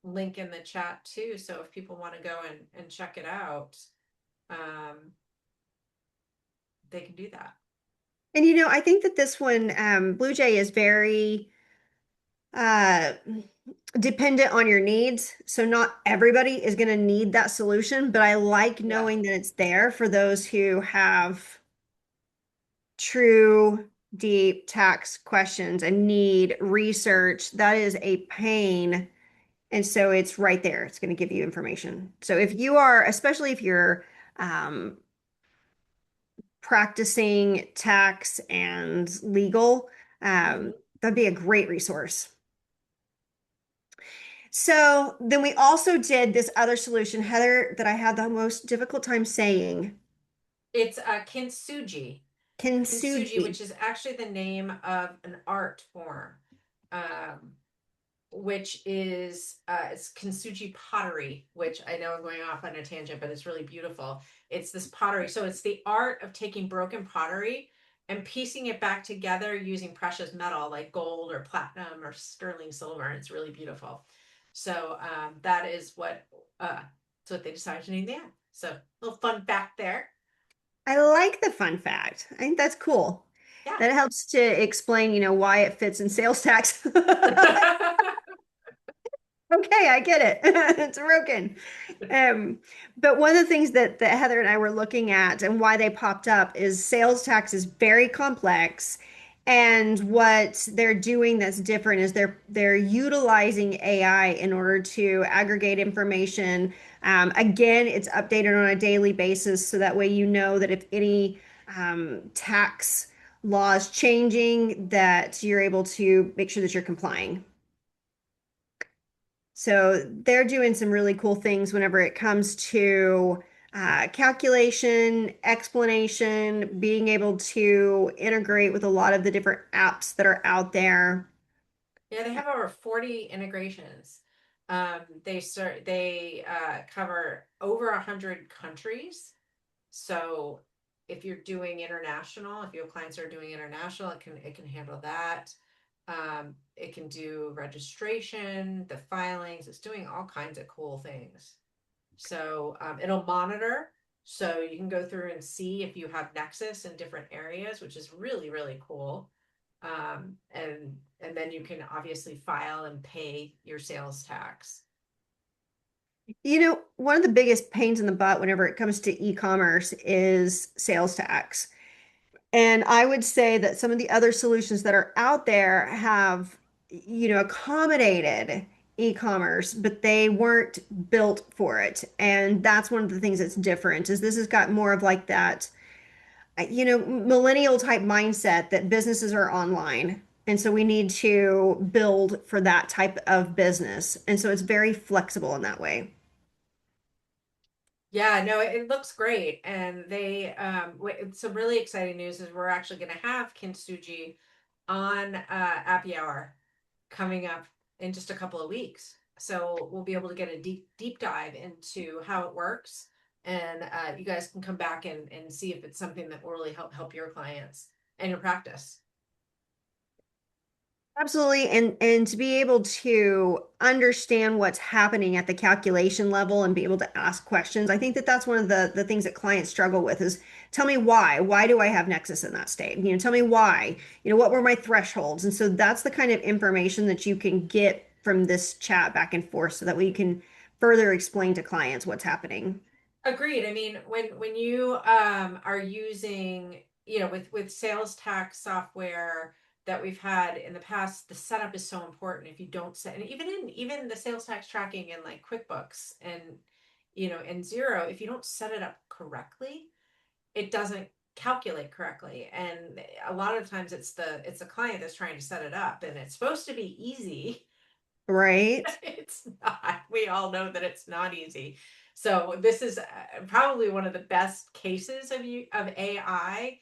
link in the chat too. So if people want to go and check it out, um, they can do that. And I think that this one, Blue Jay, is very uh, dependent on your needs. So not everybody is going to need that solution, but I like Yeah. knowing that it's there for those who have true deep tax questions and need research. That is a pain. And so it's right there. It's going to give you information. So if you are, especially if you're um, practicing tax and legal, Mm-hmm. that'd be a great resource. So then we also did this other solution, Heather, that I had the most difficult time saying. It's kintsugi. Kintsugi, Kintsugi. which is actually the name of an art form. Um, which is it's kintsugi pottery, which I know I'm going off on a tangent, but it's really beautiful. It's this pottery. So it's the art of taking broken pottery and piecing it back together using precious metal like gold or platinum or sterling silver. It's really beautiful. So uh, that's what they decided to name the app. So a little fun fact there. I like the fun fact. I think that's cool. Yeah. That helps to explain, why it fits in sales tax. Okay, I get it. It's broken. Um, but one of the things that Heather and I were looking at and why they popped up is sales tax is very complex. And what they're doing that's different is they're utilizing AI in order to aggregate information. Again, it's updated on a daily basis, so that way you know that if any tax laws changing, that you're able to make sure that you're complying. So they're doing some really cool things whenever it comes to calculation, explanation, being able to integrate with a lot of the different apps that are out there. Yeah, they have over 40 integrations. They cover over 100 countries. So if you're doing international, if you have clients that are doing international, it can handle that. It can do registration, the filings. It's doing all kinds of cool things. So it'll monitor. So you can go through and see if you have Nexus in different areas, which is really, really cool. And then you can obviously file and pay your sales tax. One of the biggest pains in the butt whenever it comes to e-commerce is sales tax. And I would say that some of the other solutions that are out there have, accommodated e-commerce, but they weren't built for it. And that's one of the things that's different is this has got more of like that, millennial type mindset that businesses are online. And so we need to build for that type of business. And so it's very flexible in that way. Yeah, no, it looks great. And some really exciting news is we're actually going to have Kintsugi on Happy Hour coming up in just a couple of weeks. So we'll be able to get a deep dive into how it works, and you guys can come back and see if it's something that will really help your clients and your practice. Absolutely. And to be able to understand what's happening at the calculation level and be able to ask questions. I think that that's one of the things that clients struggle with is tell me why. Why do I have Nexus in that state? Tell me why. What were my thresholds? And so that's the kind of information that you can get from this chat back and forth so that we can further explain to clients what's happening. Agreed. I mean, when you are using, with sales tax software that we've had in the past, the setup is so important. If you don't set, and even the sales tax tracking in like QuickBooks and and Zero, if you don't set it up correctly, it doesn't calculate correctly. And a lot of times it's the client that's trying to set it up, and it's supposed to be easy. Right? It's not. We all know that it's not easy. So this is probably one of the best cases of AI,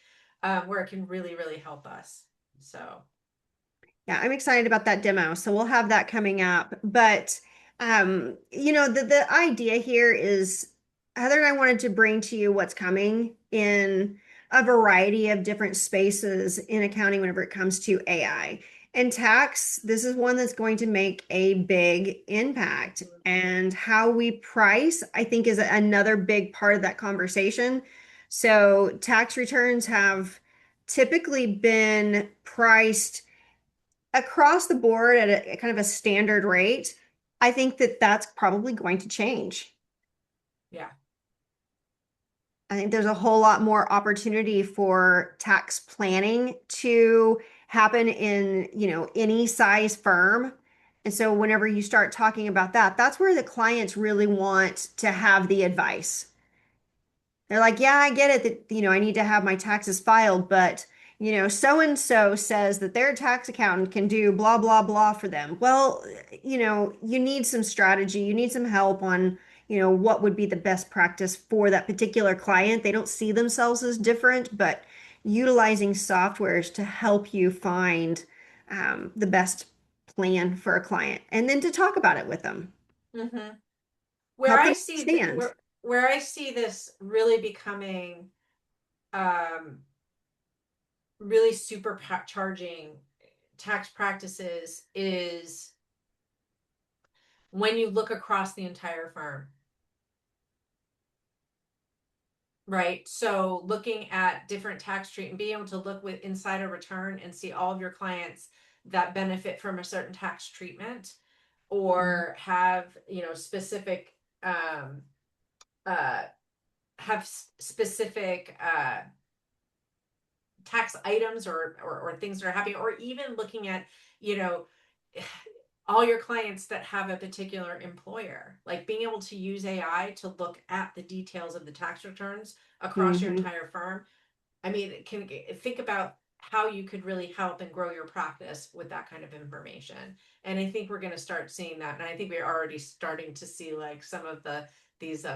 where it can really help us. So Yeah, I'm excited about that demo. So we'll have that coming up. But the idea here is Heather and I wanted to bring to you what's coming in a variety of different spaces in accounting whenever it comes to AI. And tax, this is one that's going to make a big impact. And how we price, I think, is another big part of that conversation. So tax returns have typically been priced across the board at a kind of a standard rate. I think that that's probably going to change. yeah. I think there's a whole lot more opportunity for tax planning to happen in, any size firm. And so whenever you start talking about that, that's where the clients really want to have the advice. They're like, yeah, I get it that, I need to have my taxes filed, but, so and so says that their tax accountant can do blah, blah, blah for them. Well, you need some strategy, you need some help on, what would be the best practice for that particular client. They don't see themselves as different, but utilizing softwares to help you find the best plan for a client and then to talk about it with them, hmm Where help I them see understand. where I see this really becoming, um, really supercharging tax practices is when you look across the entire firm. Right. So looking at different tax treat and being able to look with inside a return and see all of your clients that benefit from a certain tax treatment or have, specific, uh have specific tax items or things that are happening, or even looking at, you know, all your clients that have a particular employer, like being able to use AI to look at the details of the tax returns across your Mhm. entire firm. I mean, think about how you could really help and grow your practice with that kind of information. And I think we're going to start seeing that. And I think we're already starting to see like some of these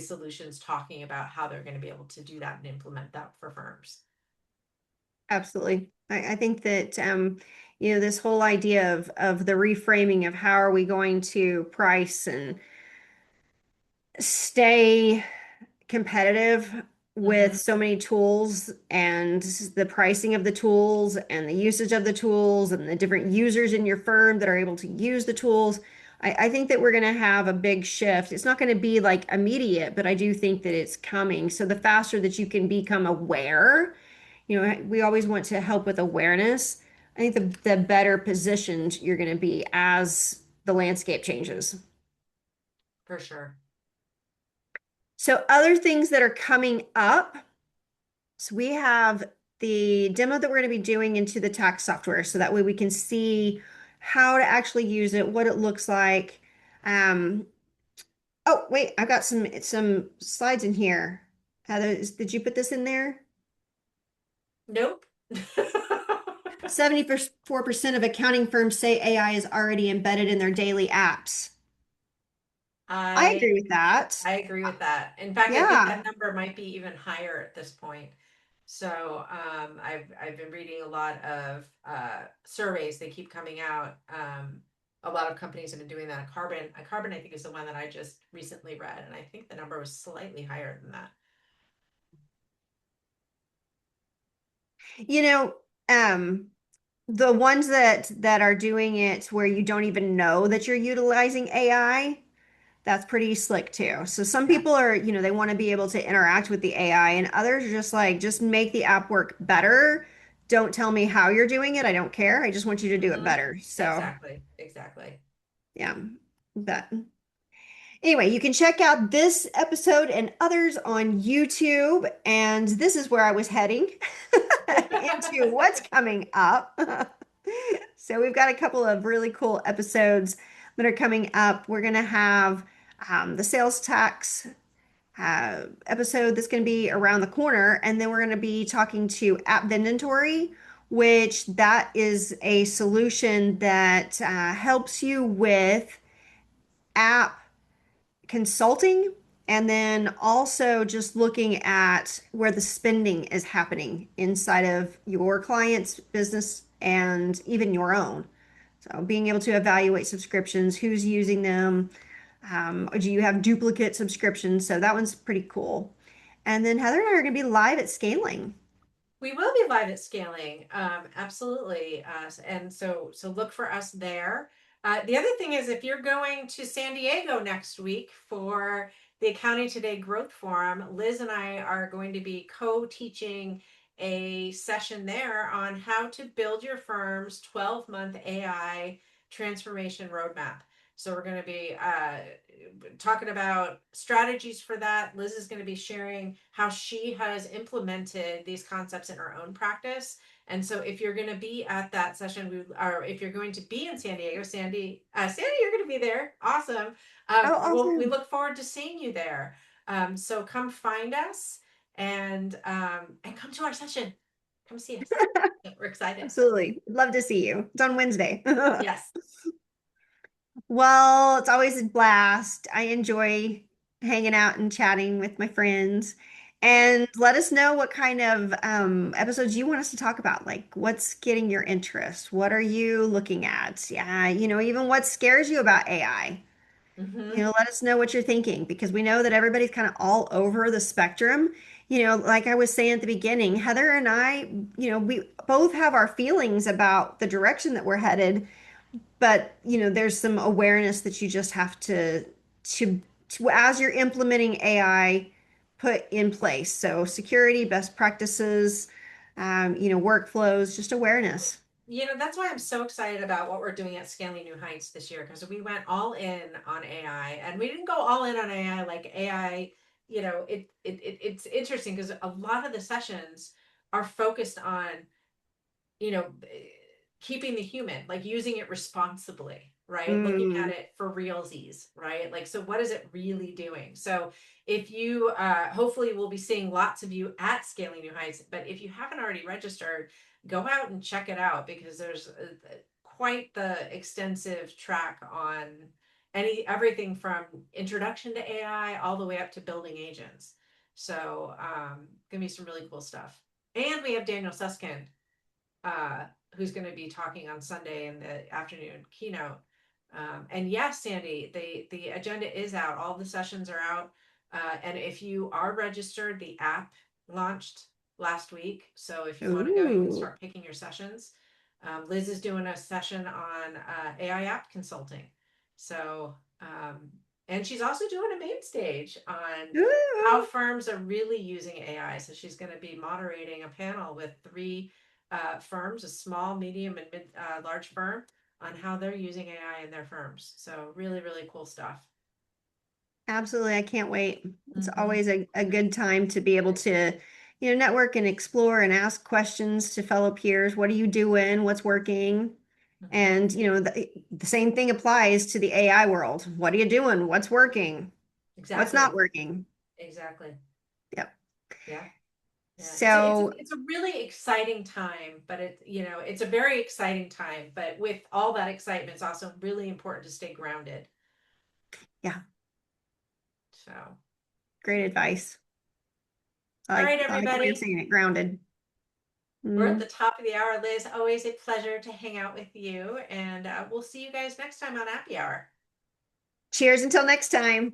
solutions talking about how they're going to be able to do that and implement that for firms. Absolutely. I think that this whole idea of the reframing of how are we going to price and stay competitive with Mm-hmm. so many tools and the pricing of the tools and the usage of the tools and the different users in your firm that are able to use the tools. I think that we're going to have a big shift. It's not going to be like immediate, but I do think that it's coming. So the faster that you can become aware, we always want to help with awareness. I think the better positioned you're going to be as the landscape changes. For sure. So other things that are coming up. So we have the demo that we're going to be doing into the tax software so that way we can see how to actually use it, what it looks like. Um, oh, wait, I've got some slides in here. Heather, did you put this in there? Nope. 74% of accounting firms say AI is already embedded in their daily apps. I I agree with that. I agree with that. In fact, I think Yeah. that number might be even higher at this point. So I've been reading a lot of surveys. They keep coming out. A lot of companies have been doing that. Carbon, I think, is the one that I just recently read, and I think the number was slightly higher than that. You know, um, the ones that are doing it where you don't even know that you're utilizing AI, that's pretty slick too. So some Yeah. people are, they want to be able to interact with the AI, and others are just like, just make the app work better. Don't tell me how you're doing it. I don't care. I just want you to do it Hmm. better. So, Exactly. Exactly. yeah. But anyway, you can check out this episode and others on YouTube. And this is where I was heading into what's coming up. So we've got a couple of really cool episodes that are coming up. We're going to have the sales tax episode that's going to be around the corner, and then we're going to be talking to App Inventory, which that is a solution that helps you with app consulting and then also just looking at where the spending is happening inside of your client's business and even your own. So being able to evaluate subscriptions, who's using them, do you have duplicate subscriptions? So that one's pretty cool. And then Heather and I are going to be live at scaling. We will be live at scaling, absolutely. And so look for us there. The other thing is, if you're going to San Diego next week for the Accounting Today Growth Forum, Liz and I are going to be co-teaching a session there on how to build your firm's 12-month AI transformation roadmap. So we're going to be talking about strategies for that. Liz is going to be sharing how she has implemented these concepts in her own practice. And so, if you're going to be at that session, or if you're going to be in San Diego, Sandy, you're going to be there. Awesome. Oh, We awesome. look forward to seeing you there. So come find us and come to our session. Come see us. We're excited. Absolutely. Love to see you. It's on Wednesday. Yes. Well, it's always a blast. I enjoy hanging out and chatting with my friends. And let us know what kind of episodes you want us to talk about. Like, what's getting your interest? What are you looking at? Yeah, even what scares you about AI. Mm-hmm. Let us know what you're thinking because we know that everybody's kind of all over the spectrum. Like I was saying at the beginning, Heather and I, we both have our feelings about the direction that we're headed, but there's some awareness that you just have to as you're implementing AI, put in place. So security, best practices, workflows, just awareness. That's why I'm so excited about what we're doing at Scaling New Heights this year because we went all in on AI and we didn't go all in on AI like AI, it's interesting because a lot of the sessions are focused on you know, keeping the human, like using it responsibly, right? Looking at Mm, it for realsies, right? Like, so what is it really doing? So if you, hopefully we'll be seeing lots of you at Scaling New Heights, but if you haven't already registered, go out and check it out because there's quite the extensive track on everything from introduction to AI all the way up to building agents. So, gonna be some really cool stuff. And we have Daniel Susskind uh, who's going to be talking on Sunday in the afternoon keynote. And yes, Sandy, the agenda is out. All the sessions are out. And if you are registered, the app launched last week. So if you want to go, you can ooh, start picking your sessions. Liz is doing a session on AI app consulting. So, and she's also doing a main stage on how ooh. firms are really using AI. So she's going to be moderating a panel with three firms, a small, medium, and large firm, on how they're using AI in their firms. So really, really cool stuff. Absolutely. I can't wait. It's Mm-hmm. always a good time to be able to, network and explore and ask questions to fellow peers. What are you doing? What's working? Mm-hmm. And, the same thing applies to the AI world. What are you doing? What's working? What's not Exactly. working? Exactly. Yep. Yeah. Yeah. So, It's a really exciting time, but it's a very exciting time. But with all that excitement, it's also really important to stay grounded. yeah. So, Great advice. all right, I like the way you're everybody. saying it, grounded. We're at Mm. the top of the hour, Liz. Always a pleasure to hang out with you. And we'll see you guys next time on Happy Hour. Cheers until next time.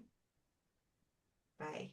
Bye.